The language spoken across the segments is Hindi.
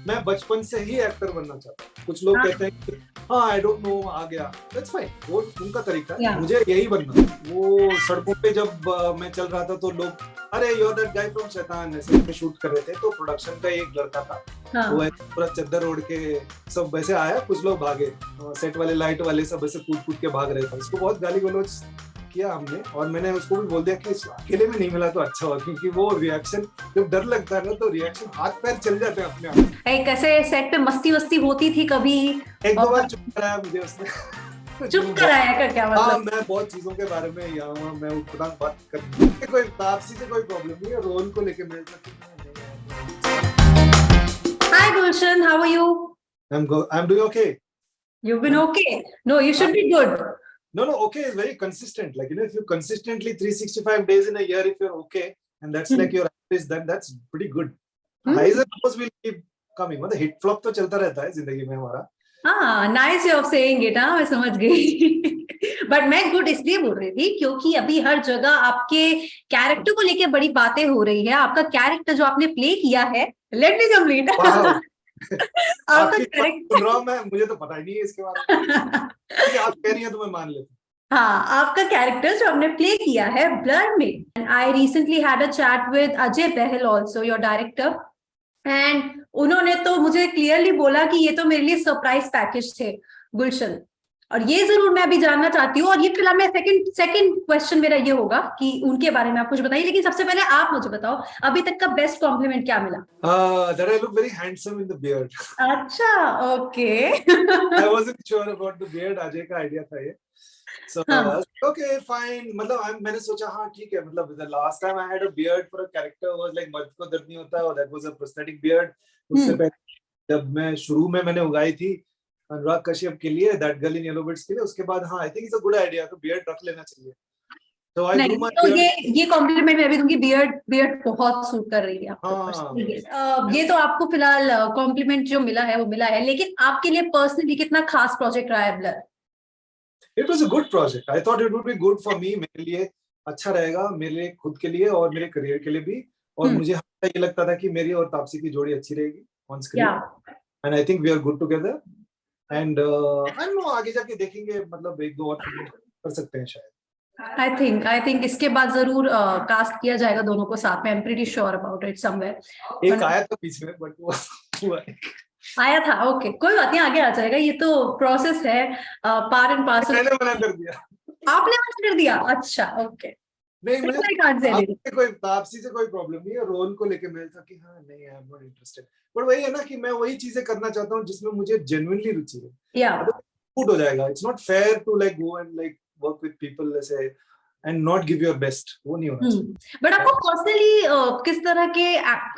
मैं बचपन से ही एक्टर बनना चाहता हूँ। कुछ लोग कहते हैं कि हाँ आई डोंट नो आ गया, दैट्स फाइन, वो उनका तरीका है, मुझे यही बनना है। वो सड़कों पे जब मैं चल रहा था तो लोग अरे you are that guy from Shaitaan ऐसे पे शूट कर रहे थे, तो प्रोडक्शन का एक लड़का था, वो पूरा चद्दर ओढ़ के सब वैसे आया, कुछ लोग भागे, सेट वाले लाइट वाले सब ऐसे कूद कूद के भाग रहे थे, उसको बहुत गाली गलौज किया हमने, और मैंने उसको भी बोल दिया कि अकेले में नहीं मिला तो अच्छा हुआ, क्योंकि वो रिएक्शन जब डर लगता है ना तो रिएक्शन हाथ पैर चल जाते हैं अपने आप। कैसे सेट पे मस्ती वस्ती होती थी कभी? एक दो बार चुप कराया मुझे उसने। चुप कराया का क्या मतलब? हाँ, मैं बहुत चीजों के बारे में यहाँ मैं उतना बात कर, कोई तापसी से कोई प्रॉब्लम नहीं है, रोल को लेके मिल सकती है। Hi Gulshan, how are you? I'm doing okay. You've been okay? No, you should be good. No, okay is very consistent. Like, if you consistently 365 days in a year, if you're okay, and that's like your average, then that's pretty good. Highs and lows will keep coming. मतलब hit flop तो चलता रहता है जिंदगी में हमारा। हाँ, nice way of saying it. हाँ, मैं समझ गई। बट मैं गुड इसलिए बोल रही थी क्योंकि अभी हर जगह आपके कैरेक्टर को लेके बड़ी बातें हो रही है। आपका कैरेक्टर जो आपने प्ले किया है, लेट मी कंप्लीट। आपका कैरेक्टर, मैं मुझे तो पता ही नहीं है इसके बारे में। आप कह रही हैं तो मैं मान लेता हूँ। हाँ, आपका कैरेक्टर जो आपने प्ले किया है ब्लर में, and I recently had a chat with Ajay Bahl also, your director, and उन्होंने तो मुझे क्लियरली बोला कि ये तो मेरे लिए सरप्राइज पैकेज थे गुलशन, और ये जरूर मैं अभी जानना चाहती हूँ। और ये फिलहाल मैं सेकंड क्वेश्चन मेरा ये होगा कि उनके बारे में आप कुछ बताइए, लेकिन सबसे पहले आप मुझे बताओ अभी तक का बेस्ट कॉम्प्लीमेंट क्या मिला? That I look very handsome in the beard. अच्छा, okay. I wasn't sure about the beard, Ajay का आइडिया था ये। So okay fine, मतलब मैंने सोचा हाँ ठीक है, मतलब the last time I had a beard for a character was like मर्द को दर्द नहीं होता, और that was a prosthetic beard। उससे पहले जब मैं शुरू में मैंने उगाई थी अनुराग कश्यप के लिए, that girl in yellow bits के लिए, उसके बाद हाँ आई think it's a good idea, तो बियर्ड रख लेना चाहिए। तो आई ग्रू माय बियर्ड। ये कॉम्प्लीमेंट मैं भी दूंगी, बियर्ड बहुत सूट कर रही है आपको। ये तो आपको फिलहाल कॉम्प्लीमेंट जो मिला है वो मिला है, लेकिन आपके लिए पर्सनली कितना खास प्रोजेक्ट रहा है blur? It was a good project. I thought it would be good for me, मेरे लिए अच्छा रहेगा, मेरे लिए खुद के लिए और मेरे करियर के लिए भी, और मुझे हमेशा ये लगता था कि मेरी और तापसी की जोड़ी अच्छी रहेगी on screen, and I think we are good together, and I know आगे जाके देखेंगे, मतलब एक दो और फिल्म कर सकते हैं शायद। आई थिंक इसके बाद जरूर कास्ट किया जाएगा दोनों को साथ में। I am pretty sure about it somewhere. एक आया था बीच में, बट वो आया था, ओके कोई बात नहीं, आगे आ जाएगा, ये तो प्रोसेस है, पार एंड पार्सल। मैंने मना कर दिया। आपने मना कर दिया? अच्छा, ओके। नहीं, मुझे कोई तापसी से कोई प्रॉब्लम नहीं है, रोल को लेके मैं था कि हाँ नहीं I am not interested, but वही है ना कि मैं वही चीजें करना चाहता हूँ जिसमें मुझे जेन्युइनली रुचि है। फूड हो जाएगा, it's not fair to like go and like work with people ऐसे and not give your best, वो नहीं होना चाहिए। बट आपको पर्सनली किस तरह के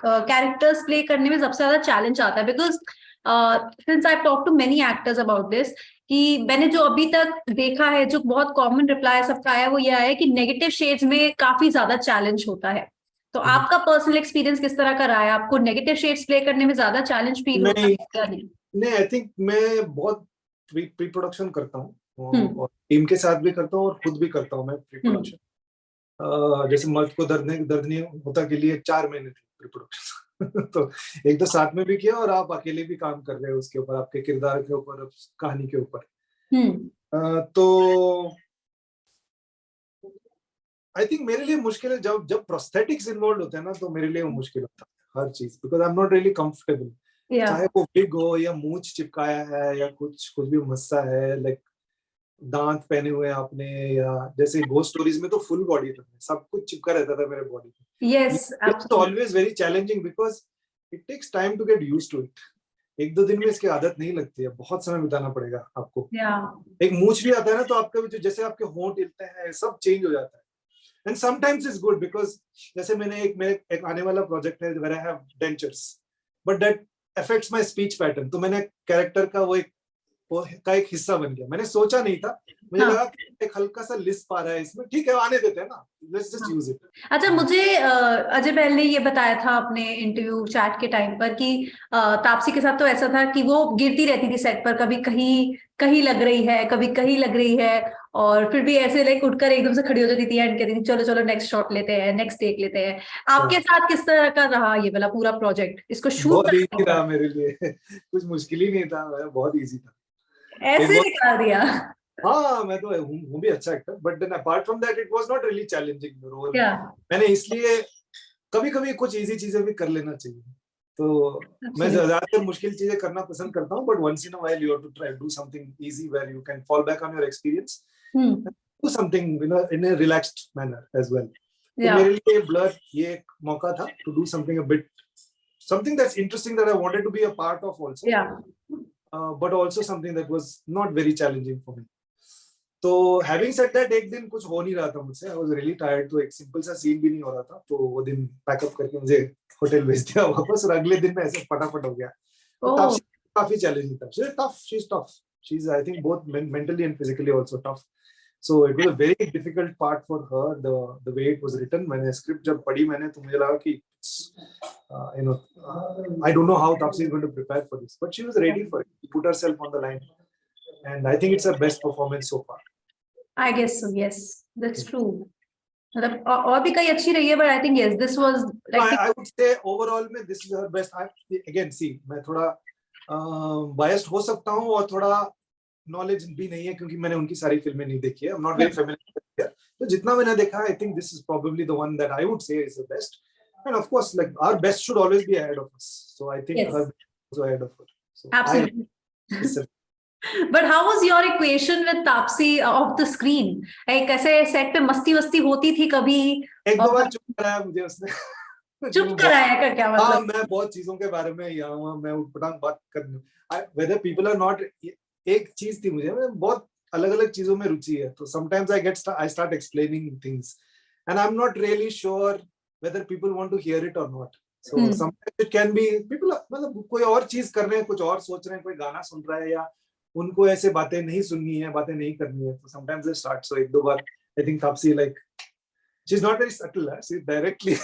कैरेक्टर्स प्ले करने में सबसे ज्यादा चैलेंज आता है? Because since I talk to many actors about this, कि मैंने जो अभी तक देखा है, जो बहुत कॉमन रिप्लाई सबका आया वो ये आया है कि नेगेटिव शेड्स में काफी ज्यादा चैलेंज होता है। तो आपका पर्सनल एक्सपीरियंस किस तरह का रहा है? आपको नेगेटिव शेड्स प्ले करने में ज्यादा चैलेंज फील होता है या नहीं? नहीं, आई थिंक मैं बहुत प्री प्रोडक्शन करता हूँ, और टीम के साथ भी करता हूँ और खुद भी करता हूँ मैं प्री प्रोडक्शन। जैसे मर्द को दर्द नहीं होता के लिए 4 महीने थे प्री प्रोडक्शन। तो एक तो साथ में भी किया, और आप अकेले भी काम कर रहे हो उसके ऊपर, आपके किरदार के ऊपर, कहानी के ऊपर। तो आई थिंक मेरे लिए मुश्किल है जब प्रोस्थेटिक्स इन्वॉल्व होते हैं ना, तो मेरे लिए वो मुश्किल होता है हर चीज, because I am not really comfortable. चाहे वो विग हो या मूंछ चिपकाया है या कुछ भी मस्सा है, लाइक दांत पहने हुए आपने, या जैसे घोस्ट स्टोरीज में तो फुल बॉडी सब कुछ चिपका रहता था मेरे बॉडी पे। Yes, it's always very challenging because it takes time to get used to it. एक दो दिन में इसकी आदत नहीं लगती है, बहुत समय बिताना पड़ेगा आपको। एक मूंछ भी आता है ना, तो आपके जैसे आपके होंठ हिलते हैं, सब चेंज हो जाता है। And sometimes it's good because जैसे मेरे एक आने वाला प्रोजेक्ट है where I have dentures, but that affects my speech pattern, तो मैंने कैरेक्टर का वो एक हिस्सा बन गया। मैंने सोचा नहीं था, मुझे लगा कि एक हल्का सा लिस्प आ रहा है इसमें, ठीक है आने देते हैं ना, लेट्स जस्ट यूज इट। अच्छा, मुझे अजय बहल ने ये बताया था अपने इंटरव्यू चैट के टाइम पर कि तापसी के साथ तो ऐसा था कि वो गिरती रहती थी सेट पर, कभी कहीं कहीं लग रही है, कभी कहीं लग रही है, और फिर भी ऐसे लाइक उठकर एकदम से खड़ी हो जाती थी एंड कहती थी चलो चलो नेक्स्ट शॉट लेते हैं, नेक्स्ट टेक लेते हैं। आपके साथ किस तरह का रहा ये वाला पूरा प्रोजेक्ट, इसको शूट बहुत इजी करने का? रहा मेरे लिए। कुछ मुश्किल ही नहीं था, बहुत इजी था। एक ऐसे बहुत, निकाल दिया? हाँ मैं तो हूँ भी अच्छा actor, but then apart from that it was not really challenging role. क्या? मैंने इसलिए कभी कभी कुछ इजी चीजें भी कर लेना चाहिए, तो मैं Absolutely. ज्यादातर मुश्किल चीजें करना पसंद करता हूँ, but once in a while you have to try do something easy where you can fall back on your experience, Hmm. Do something in a relaxed manner as well. तो Yeah. मेरे लिए ब्लर ये एक मौका था to do something a bit, something that's interesting that I wanted to be a part of also, Yeah. but also something that was not very challenging for me. तो हैविंग सेड दैट एक दिन कुछ हो नहीं रहा था मुझसे, आई वाज रियली टायर्ड, तो एक सिंपल सा सीन भी नहीं हो रहा था, तो वो दिन पैकअप करके मुझे होटल भेज दिया वापस, और अगले दिन में ऐसे फटाफट हो गया। तो Oh. तापसी काफी चैलेंजिंग था, she is tough, she is I think both mentally and physically also tough, so it was a very difficult part for her, the way it was written. मैंने स्क्रिप्ट जब पढ़ी मैंने, तो मुझे लगा कि you know I don't know how Taapsee is going to prepare for this, but she was ready for it, she put herself on the line, and I think it's her best performance so far. I guess so. Yes, that's true. मतलब और भी कई अच्छी रही है, but I think yes, this was like I would say overall में this is her best. Again, see, मैं थोड़ा biased हो सकता हूँ, और थोड़ा knowledge भी नहीं है क्योंकि मैंने उनकी सारी फिल्में नहीं देखी है. I'm not very familiar with her. तो जितना मैंने देखा, I think this is probably the one that I would say is the best. And of course, like our best should always be ahead of us. So I think yes, her best is also ahead of her. So absolutely. But how was your equation with Taapsee off the screen? like कैसे सेट पे मस्ती वस्ती होती थी कभी? एक दो बार चुप कराया मुझे उसने। चुप कराया का क्या हाँ, मतलब? मैं बहुत चीजों के बारे में यहाँ वहाँ मैं उठपटांग बात करने, whether people are not, एक चीज थी मुझे, मैं बहुत अलग अलग चीजों में रुचि है, तो sometimes I start explaining things and I'm not really sure whether people want to hear it or not. So sometimes it can be people मतलब कोई और चीज कर रहे हैं, कुछ और सोच रहे हैं, कोई गाना सुन रहा है, या उनको ऐसे बातें नहीं सुननी है, बातें नहीं करनी है, तो sometimes they start. So एक दो बार I think Taapsee, like, she's not very subtle, she's directly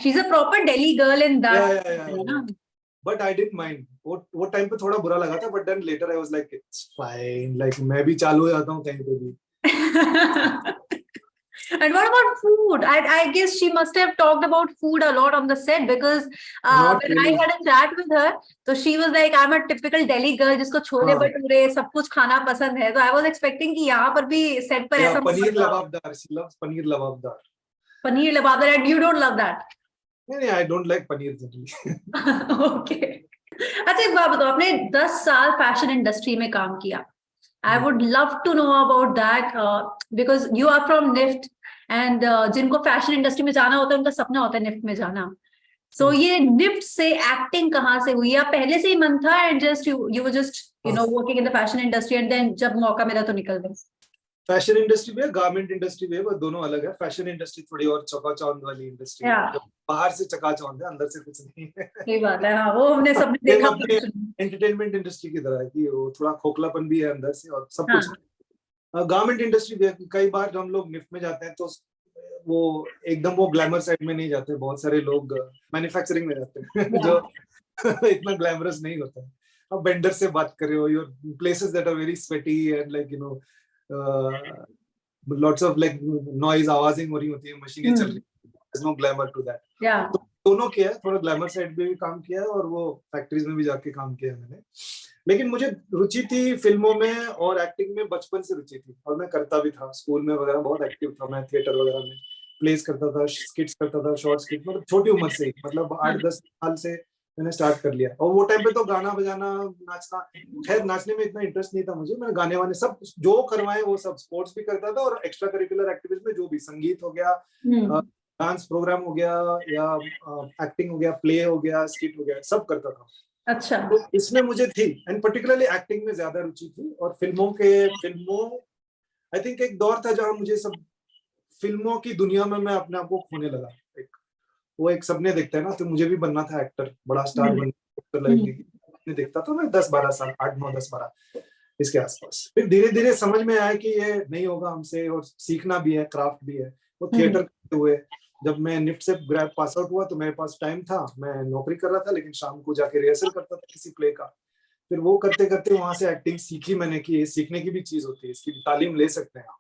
she's a proper Delhi girl in that. yeah. But I didn't mind. वो टाइम पे थोड़ा बुरा लगा था, but then later I was like it's fine, like मैं भी चालू हो जाता हूँ कहीं पे भी। And what about food? I guess she must have talked about food a lot on the set, because when really. I had a chat with her, so she was like, I'm a typical Delhi girl जिसको छोले भटूरे सब कुछ खाना पसंद है, तो I was expecting कि यहाँ पर भी set पर ऐसा पनीर लबाबदार, she loves paneer lababdar. Paneer lababdar, and you don't love that? Yeah, I don't like paneer generally. Okay. अच्छा एक बात बताओ, आपने 10 साल फैशन इंडस्ट्री में काम किया. I would love to know about that because you are from NIFT and जिनको फैशन इंडस्ट्री में जाना होता है उनका सपना होता है निफ्ट में जाना. So ये निफ्ट से एक्टिंग कहाँ से हुई? या पहले से ही मन था and just you were just working in the fashion industry and then जब मौका मिला तो निकल गए? फैशन इंडस्ट्री भी है, गारमेंट इंडस्ट्री भी है, वो दोनों अलग है. फैशन इंडस्ट्री थोड़ी और चकाचौंध वाली इंडस्ट्री है, बाहर से चकाचौंध है, अंदर से कुछ नहीं है. सही बात है. हाँ, वो हमने सबने देखा. एंटरटेनमेंट इंडस्ट्री की तरह है कि वो थोड़ा खोखलापन भी है अंदर से और सब कुछ. गारमेंट इंडस्ट्री भी है. कई बार हम लोग निफ्ट में जाते हैं तो वो एकदम वो ग्लैमर साइड में नहीं जाते. बहुत सारे लोग मैन्युफैक्चरिंग में जाते हैं जो इतना ग्लैमरस नहीं होता है. अब वेंडर से बात कर रहे हो, your places that are very sweaty and like lots of like noise, आवाजें हो रही होती है, मशीनें चल रही है. There's no glamour to that. तो दोनों किया है, थोड़ा ग्लैमर साइड पे भी काम किया है और वो फैक्ट्रीज में भी जाके काम किया है मैंने. लेकिन मुझे रुचि थी फिल्मों में और एक्टिंग में, बचपन से रुचि थी और मैं करता भी था. स्कूल में वगैरह बहुत एक्टिव था मैं, थिएटर वगैरह में प्लेस करता था, स्किट्स करता था, शॉर्ट स्किट, मतलब छोटी उम्र से ही, मतलब 8-10 साल से मैंने स्टार्ट कर लिया. और वो टाइम पे तो गाना बजाना, नाचना, खैर नाचने में इतना इंटरेस्ट नहीं था मुझे. मैंने गाने वाने सब जो करवाए वो सब, स्पोर्ट्स भी करता था और एक्स्ट्रा करिकुलर एक्टिविटीज में जो भी, संगीत हो गया, डांस प्रोग्राम हो गया, या एक्टिंग हो गया, प्ले हो गया, स्किट हो गया, सब करता था. अच्छा. तो इसमें मुझे थी, एंड पर्टिकुलरली एक्टिंग में ज्यादा रुचि थी. और फिल्मों आई थिंक एक दौर था जहां मुझे सब फिल्मों की दुनिया में मैं अपने आप को खोने लगा. वो एक सपने देखता है ना, तो मुझे भी बनना था एक्टर, बड़ा स्टार बनना देखता था मैं 10-12 साल, 8-9-10-12 इसके आसपास. फिर धीरे धीरे समझ में आया कि ये नहीं होगा हमसे, और सीखना भी है, क्राफ्ट भी है. वो थिएटर करते हुए जब मैं निफ्ट से ग्रेड पास आउट हुआ तो मेरे पास टाइम था, मैं नौकरी कर रहा था, लेकिन शाम को जाके रिहर्सल करता था किसी प्ले का. फिर वो करते करते वहां से एक्टिंग सीखी मैंने कि ये सीखने की भी चीज होती है, इसकी भी तालीम ले सकते हैं आप।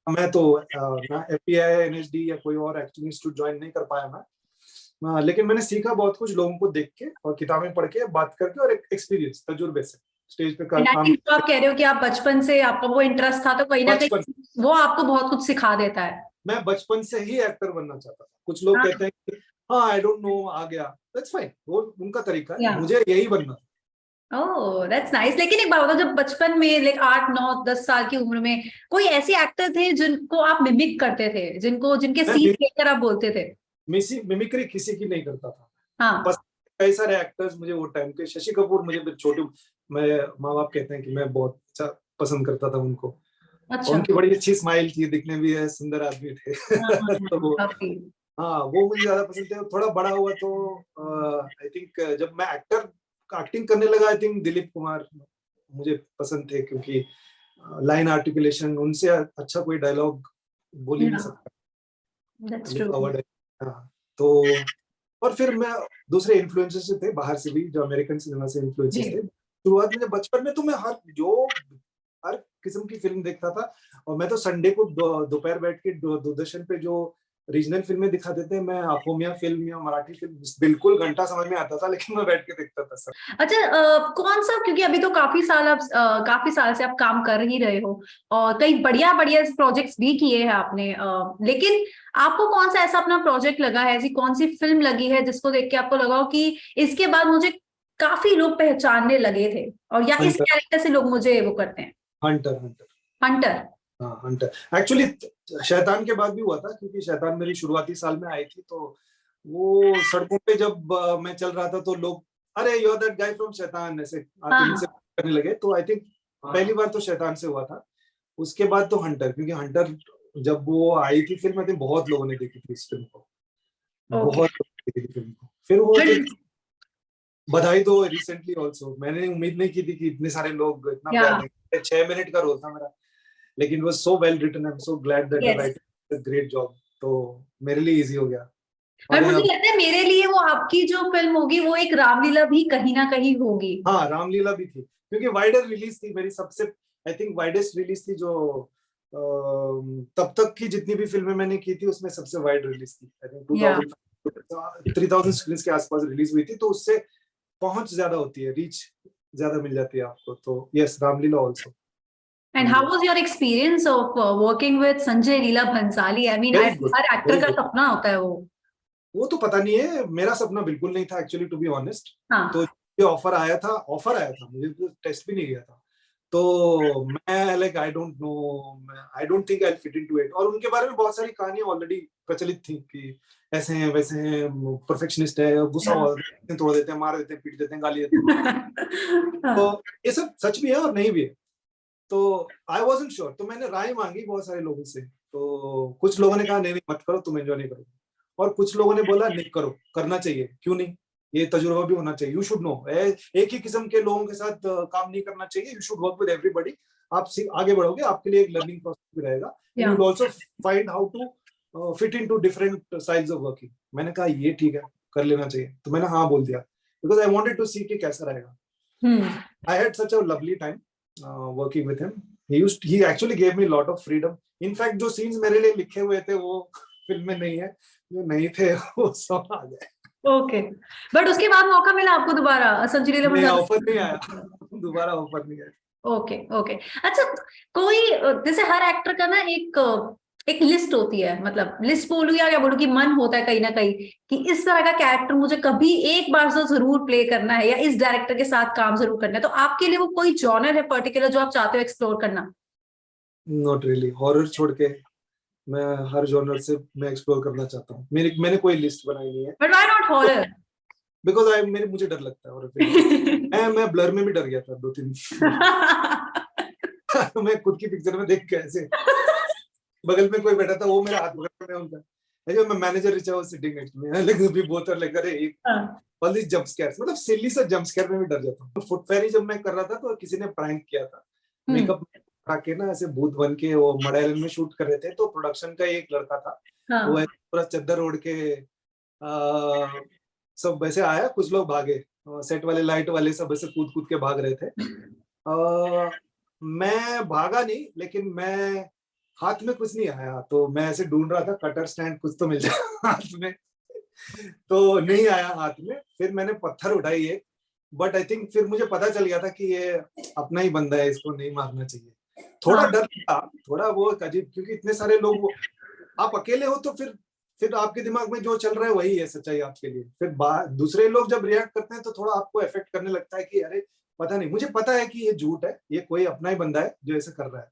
मैं तो ना एफटीआई, एनएसडी या कोई और एक्टिंग इंस्टीट्यूट ज्वाइन नहीं कर पाया मैं, लेकिन मैंने सीखा बहुत कुछ लोगों को देख के और किताबें पढ़ के, बात करके और एक्सपीरियंस, तजुर्बे से स्टेज पे काम। आप कह रहे हो कि आप बचपन से आपका वो इंटरेस्ट था, तो कहीं ना कहीं वो आपको बहुत कुछ सिखा देता है। मैं बचपन से ही एक्टर बनना चाहता था। कुछ लोग कहते हैं कि हाँ आई डोंट नो आ गया, दैट्स फाइन, वो उनका तरीका है, मुझे यही बनना था। Oh that's nice. लेकिन एक बात बताओ, जब बचपन में लाइक 8 9 10 साल की उम्र में कोई ऐसे एक्टर थे जिनको आप मिमिक करते थे, जिनके सीन देखकर आप बोलते थे? मिमिक्री किसी की नहीं करता था। हाँ। बस कई सारे एक्टर्स मुझे वो टाइम के, शशि कपूर मुझे छोटे, मैं माँ बाप कहते हैं कि मैं बहुत अच्छा पसंद करता था उनको। अच्छा। उनकी बड़ी अच्छी स्माइल थी, दिखने भी है, सुंदर आदमी थे। तो हाँ वो मुझे ज्यादा पसंद थे। थोड़ा बड़ा हुआ तो आई थिंक जब मैं एक्टिंग करने लगा, आई थिंक दिलीप कुमार मुझे पसंद थे, क्योंकि लाइन आर्टिकुलेशन उनसे अच्छा कोई डायलॉग बोल ही नहीं सकता। That's true. तो और फिर मैं दूसरे इन्फ्लुएंसर्स थे बाहर से भी, जो अमेरिकन सिनेमा से इन्फ्लुएंसर्स थे। शुरुआत में बचपन में तो मैं हर किस्म की फिल्म देखता था। और मैं तो संडे को दोपहर बैठ के दूरदर्शन पे जो रीजनल फिल्में दिखा देते हैं, मैं अपोमिया फिल्म या मराठी फिल्म बिल्कुल घंटा समझ में आता था, लेकिन मैं बैठ के देखता था सर। अच्छा, कौन सा, क्योंकि अभी तो काफी साल से आप काम कर ही रहे हो और कई बढ़िया बढ़िया प्रोजेक्ट्स भी किए हैं आपने, लेकिन आपको कौन सा ऐसा अपना प्रोजेक्ट लगा है, ऐसी कौन सी फिल्म लगी है जिसको देख के आपको लगा हो कि इसके बाद मुझे काफी लोग पहचानने लगे थे, और या इस कैरेक्टर से लोग मुझे वो करते हैं? हंटर। हाँ हंटर एक्चुअली शैतान के बाद भी हुआ था, क्योंकि शैतान मेरी शुरुआती साल में आई थी। तो वो सड़कों पे जब मैं चल रहा था तो लोग अरे you are that guy from Shaitaan ऐसे मुझसे करने लगे। तो आई थिंक पहली बार तो शैतान से हुआ था, उसके बाद तो हंटर, क्योंकि हंटर जब वो आई थी फिल्म, आई थिंक बहुत लोगों ने देखी थी इस फिल्म को, बहुत लोगों ने देखी थी फिल्म को। फिर वो बधाई दो रिसेंटली ऑल्सो, मैंने उम्मीद नहीं की थी कि इतने सारे लोग इतना प्यार देंगे। 6 मिनट का रोल था मेरा, लेकिन वो so well written, I am so glad that the writer did a great job. तो मेरे लिए इजी हो गया। और मुझे लगता है मेरे लिए वो आपकी जो फिल्म होगी वो एक रामलीला भी कहीं ना कहीं होगी। हाँ रामलीला भी थी, क्योंकि वाइडर रिलीज थी मेरी, सबसे आई थिंक वाइडेस्ट रिलीज थी जो तब तक की जितनी भी फिल्में मैंने की थी उसमें सबसे वाइड रिलीज थी। आई थिंक 3000 स्क्रीन के आसपास रिलीज हुई थी, तो उससे पहुंच ज्यादा होती है, रीच ज्यादा मिल जाती है आपको। तो yes, Ramlila also. And how was your experience of working with Sanjay Leela Bhansali? I mean, her actor का सपना होता है वो तो पता नहीं है, मेरा सपना बिल्कुल नहीं था एक्चुअली, टू बी ऑनेस्ट। तो ये ऑफर आया था, मुझे तो टेस्ट भी नहीं गया था। तो मैं like I don't think I fit into it. और उनके बारे में बहुत सारी कहानियां ऑलरेडी प्रचलित थी कि ऐसे हैं वैसे हैं, परफेक्शनिस्ट है, गुस्सा तोड़ देते हैं, मार देते हैं, पीट देते हैं, गाली देते हैं। तो ये सब सच भी है और नहीं भी है। तो आई वॉजंट श्योर, तो मैंने राय मांगी बहुत सारे लोगों से। तो कुछ लोगों ने कहा नहीं मत करो, तुम एंजॉय नहीं करोगे। और कुछ लोगों ने बोला नहीं करो, करना चाहिए, क्यों नहीं, ये तजुर्बा भी होना चाहिए, यू शुड नो। एक ही किस्म के लोगों के साथ काम नहीं करना चाहिए, you should work with everybody. आप आगे बढ़ोगे, आपके लिए एक लर्निंग प्रोसेस भी रहेगा, you will also find how to fit into different styles of working. मैंने कहा ये ठीक है, कर लेना चाहिए। तो मैंने हाँ बोल दिया, बिकॉज आई वांटेड टू सी कि कैसा रहेगा। I had such a lovely time working with him. he actually gave me a lot of freedom. In fact, जो scenes मेरे लिए लिखे हुए थे वो फिल्म में नहीं है, जो नहीं थे वो सब आ गए। ओके, बट उसके बाद मौका मिला आपको दोबारा संजय लीला भंसाली? ऑफर नहीं आया, दोबारा ऑफर नहीं आया। ओके। अच्छा, कोई जैसे हर एक्टर का ना एक लिस्ट होती है, मतलब लिस्ट बोलूं या क्या बोलूं, कि मन होता है कहीं ना कहीं कि इस तरह का कैरेक्टर मुझे कभी एक बार तो जरूर प्ले करना है, या इस डायरेक्टर के साथ काम जरूर करना है। तो आपके लिए वो कोई जॉनर है पर्टिकुलर जो आप चाहते हो एक्सप्लोर करना? नॉट रियली, हॉरर छोड़ के मैं हर जॉनर से मैं एक्सप्लोर करना चाहता हूँ। मैंने कोई लिस्ट बनाई नहीं है। But why not horror? Because मुझे डर लगता है हॉरर फिल्म। मैं ब्लर में भी डर गया था 2-3 मैं खुद की पिक्चर में देख के ऐसे, बगल में कोई बैठा था, वो मेरा हाथ पकड़ रहा उनका, मैं manager Richa was sitting next में, लेकिन भी बोथ आर लाइक अरे ऑल दिस जंप स्केयर्स, मतलब सिली सा जंप स्केयर में भी डर जाता हूं। फुट फेरी जब मैं कर रहा था तो किसी ने प्रैंक किया था, मेकअप के ना ऐसे भूत बन के, वो मलयालम में शूट कर रहे थे। तो प्रोडक्शन का एक लड़का था, वो पूरा चद्दर ओढ़ के सब वैसे आया, कुछ लोग भागे, सेट वाले लाइट वाले सब ऐसे कूद कूद के भाग रहे थे। मैं भागा नहीं, लेकिन मैं हाथ में कुछ नहीं आया, तो मैं ऐसे ढूंढ रहा था कटर स्टैंड कुछ तो मिल जाए हाथ में, तो नहीं आया हाथ में। फिर मैंने पत्थर उठाई एक, बट आई थिंक फिर मुझे पता चल गया था कि ये अपना ही बंदा है, इसको नहीं मारना चाहिए। थोड़ा डर था, थोड़ा वो अजीब, क्योंकि इतने सारे लोग, आप अकेले हो तो फिर आपके दिमाग में जो चल रहा है वही है सच्चाई आपके लिए। फिर दूसरे लोग जब रिएक्ट करते हैं तो थोड़ा आपको इफेक्ट करने लगता है कि अरे पता नहीं, मुझे पता है कि ये झूठ है, ये कोई अपना ही बंदा है जो ऐसे कर रहा है,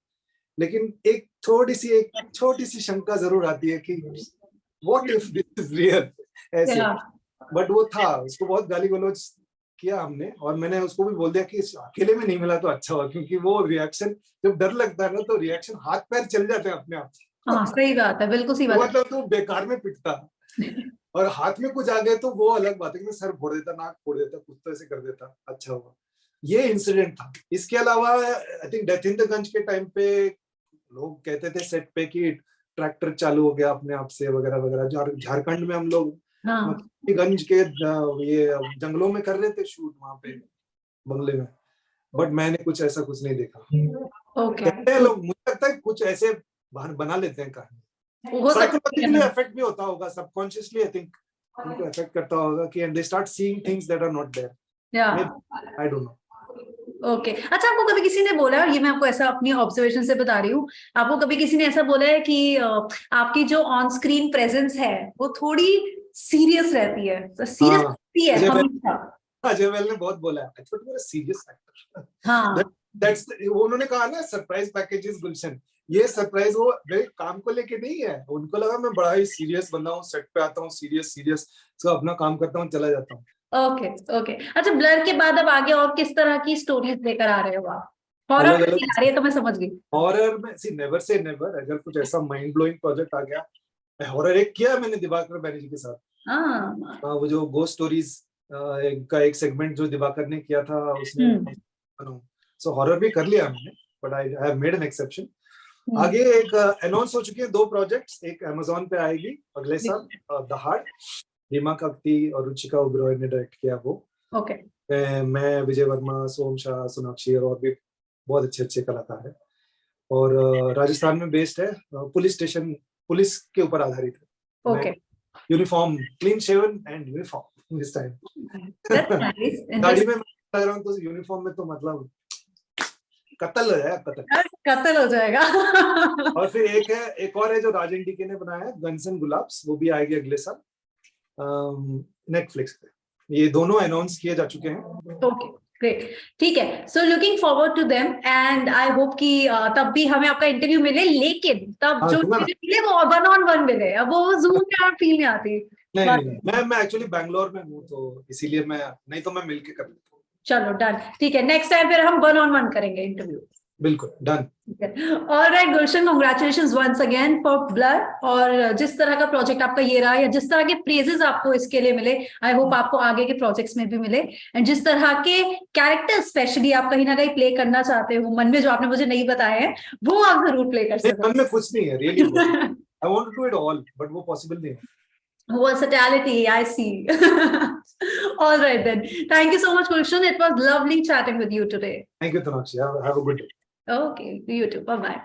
लेकिन एक छोटी सी शंका जरूर आती है कि what if this is real ऐसे। बट वो था, उसको बहुत गाली गलौज किया हमने, और मैंने उसको भी बोल दिया कि अकेले में नहीं मिला तो अच्छा हुआ, क्योंकि वो रिएक्शन, जब डर लगता है ना तो रिएक्शन हाथ पैर चल जाते हैं अपने आप। हाँ सही बात है, बिल्कुल सही बात है। मतलब तो बेकार में पिटता, और हाथ में कुछ आ गए तो वो अलग बात है कि मैं सर फोड़ देता, नाक फोड़ देता, कुछ तो ऐसे कर देता, अच्छा हुआ ये इंसिडेंट था। इसके अलावा I think death in the गंज के टाइम पे लोग कहते थे सेट पे कि ट्रैक्टर चालू हो गया अपने आप से वगैरह वगैरह। झारखंड में हम लोग गंज के ये जंगलों में कर रहे थे शूट वहां पे बंगले में, बट मैंने कुछ ऐसा कुछ नहीं देखा। कहते हैं लोग, मुझे लगता है कुछ ऐसे बना लेते हैं कहानी, साइकोलॉजिकली इफेक्ट भी होता होगा, सबकॉन्शियसली आई थिंक उनको इफेक्ट करता होगा कि and they start seeing things that are not there, I don't know. Okay अच्छा, आपको कभी किसी ने बोला, और ये मैं आपको ऐसा अपनी ऑब्जर्वेशन से बता रही हूँ, आपको कभी किसी ने ऐसा बोला है कि आपकी जो ऑन स्क्रीन प्रेजेंस है वो थोड़ी सीरियस रहती है, तो सीरियस रहती है हमेशा? अजय बैल ने बहुत बोला है, I thought you are a serious actor. हाँ दैट्स, उन्होंने कहा ना सरप्राइज पैकेजेस गुलशन, ये सरप्राइज वो मेरे काम को लेके नहीं है, उनको लगा मैं बड़ा ही सीरियस बंदा हूँ, सेट पे आता हूँ सीरियस तो अपना काम करता हूँ, चला जाता हूँ। ओके ओके अच्छा, ब्लर के बाद अब आगे और किस तरह की स्टोरीज लेकर आ रहे हो आप? हॉरर आ रही है तो मैं समझ गई। हॉरर में सी नेवर से नेवर, अगर कुछ ऐसा माइंड ब्लोइंग प्रोजेक्ट आ गया। हॉरर एक किया मैंने दिवाकर बैनर्जी के साथ, वो जो गोस्ट स्टोरीज का एक सेगमेंट जो दिवाकर ने किया था उसने, सो हॉरर भी कर लिया मैंने, but I have made an exception. आगे एक अनाउंस हो चुकी है 2 प्रोजेक्ट्स, एक अमेज़न पे आएगी अगले साल, दहाड़, रीमा कक्ती और रुचिका ओबेरॉय ने डायरेक्ट किया वो। मैं विजय वर्मा, सोम शाह, सोनाक्षी और भी बहुत अच्छे कलाकार हैं, और राजस्थान में बेस्ड है, पुलिस स्टेशन, पुलिस के ऊपर आधारित है। Uniform, clean shaven and uniform this time. गाड़ी में लग रहा हूँ तो यूनिफॉर्म में तो मतलब कत्ल हो जाएगा। और फिर एक और है जो राजन डीके ने बनाया है, गन्स एंड गुलाब्स, वो भी आएगी अगले साल नेटफ्लिक्स पे। ये दोनों अनाउंस किए जा चुके हैं। ओके ग्रेट, ठीक है, so looking forward to them, and I hope कि तब भी हमें आपका इंटरव्यू मिले, लेकिन तब जो मिले वो 1-on-1 मिले, अब वो जूम पे आप फील नहीं आती। नहीं, मैं एक्चुअली बैंगलोर में हूँ तो इसीलिए मैं, नहीं तो मैं मिलके कर लेता हूँ। चलो डन, ठीक है, नेक्स्ट टाइम फिर हम 1-on-1 करेंगे इंटरव्यू। बिल्कुल done. Alright Gulshan, congratulations once again for Blurr, और जिस तरह का प्रोजेक्ट आपका ये रहा, या जिस तरह के प्रेजेस आपको इसके लिए मिले, आई होप आपको आगे के प्रोजेक्ट्स में भी मिले, एंड जिस तरह के कैरेक्टर स्पेशली आप कहीं ना कहीं प्ले करना चाहते हो मन में, जो आपने मुझे नहीं बताया है, वो आप जरूर प्ले कर सकते हो। मन में कुछ नहीं है really, I want to do it all, but वो पॉसिबल नहीं है। Versatility, I see. All right then. Thank you so much, Gulshan. It was lovely chatting with you today. Thank you, Tanakshi. Have a good day. Okay, you too. Bye-bye.